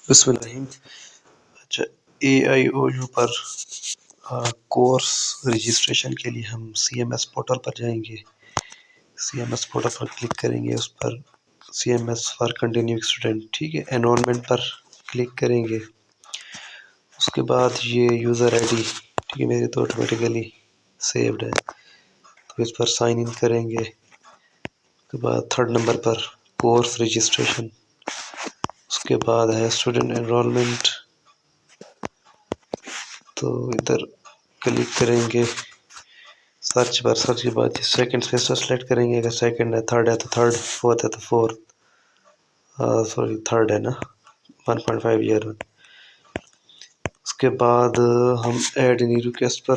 बिस्मिल्लाहिम। अच्छा, AIOU पर course registration के लिए हम CMS पोर्टल पर जाएंगे। CMS पोर्टल पर क्लिक करेंगे, उस पर CMS फॉर कंटिन्यूइंग स्टूडेंट, ठीक है, एनरोलमेंट पर क्लिक करेंगे। उसके बाद ये यूज़र ID, ठीक है, मेरे तो ऑटोमेटिकली सेव्ड है, तो इस पर साइन इन करेंगे। उसके बाद थर्ड नंबर पर कोर्स रजिस्ट्रेशन, उसके बाद है स्टूडेंट एनरोलमेंट, तो इधर क्लिक करेंगे। सर्च के बाद सेकंड सेमेस्टर सेलेक्ट करेंगे। अगर सेकंड है, थर्ड है तो थर्ड, फोर्थ है तो फोर्थ, सॉरी थर्ड है ना, 1.5 ईयर। उसके बाद हम ऐड न्यू रिक्वेस्ट पर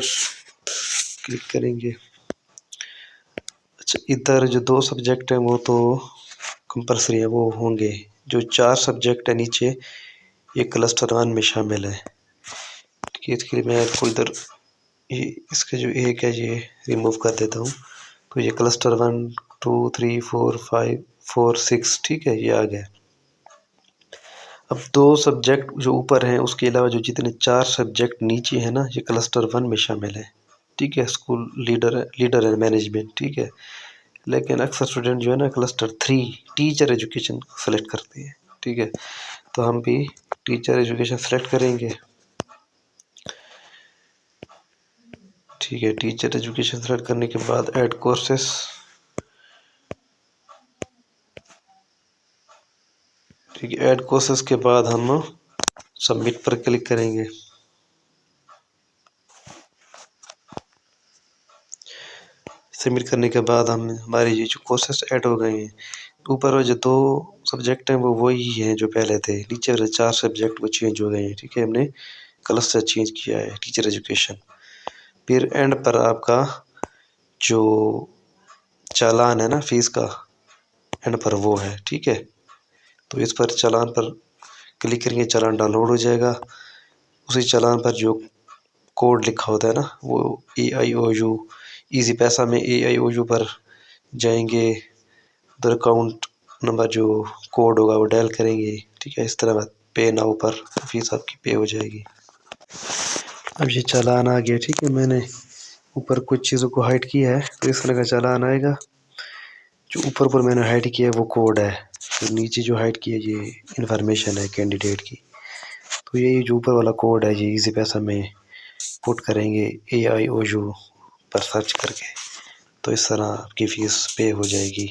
क्लिक करेंगे। अच्छा, इधर जो 2 सब्जेक्ट हैं वो तो कंपलसरी है, वो होंगे। जो 4 सब्जेक्ट है नीचे, ये क्लस्टर 1 में शामिल है। ठीक है, इसके लिए मैं आपको इधर ये इसका जो एक है ये रिमूव कर देता हूँ। तो ये क्लस्टर 1, 2, 3, 4, 5, 4, 6, ठीक है, ये आ गया। अब 2 सब्जेक्ट जो ऊपर हैं, उसके अलावा जो जितने 4 सब्जेक्ट नीचे हैं ना, ये क्लस्टर 1 में शामिल है। ठीक है, स्कूल लीडर एंड मैनेजमेंट, ठीक है। लेकिन अक्सर स्टूडेंट जो है ना क्लस्टर 3 टीचर एजुकेशन सेलेक्ट करते हैं। ठीक है, तो हम भी टीचर एजुकेशन सेलेक्ट करेंगे। ठीक है, टीचर एजुकेशन सेलेक्ट करने के बाद ऐड कोर्सेस, ठीक है, ऐड कोर्सेस के बाद हम सबमिट पर क्लिक करेंगे। सबमिट करने के बाद हम हमारे ये जो कोर्सेस ऐड हो गए हैं। ऊपर वो जो 2 सब्जेक्ट हैं वो वही हैं जो पहले थे, नीचे वाले 4 सब्जेक्ट वो चेंज हो गए हैं। ठीक है, हमने क्लस्टर चेंज किया है, टीचर एजुकेशन। फिर एंड पर आपका जो चालान है ना फीस का, एंड पर वो है। ठीक है, तो इस पर चालान पर क्लिक करेंगे, चालान डाउनलोड हो जाएगा। उसी चालान पर जो कोड लिखा होता है ना, वो AIOU ईजी पैसा में AIOU पर जाएंगे, उधर अकाउंट नंबर जो कोड होगा वो डायल करेंगे। ठीक है, इस तरह पे नाउ पर फीस आपकी पे हो जाएगी। अब ये चालान आ गया। ठीक है, मैंने ऊपर कुछ चीज़ों को हाइड किया है, तो इस तरह का चालान आएगा। जो ऊपर पर मैंने हाइड किया है वो कोड है, तो नीचे जो हाइड किया ये इन्फॉर्मेशन है कैंडिडेट की। तो ये जो ऊपर वाला कोड है ये इजी पैसा में पुट करेंगे AIOU पर सर्च करके, तो इस तरह आपकी फ़ीस पे हो जाएगी।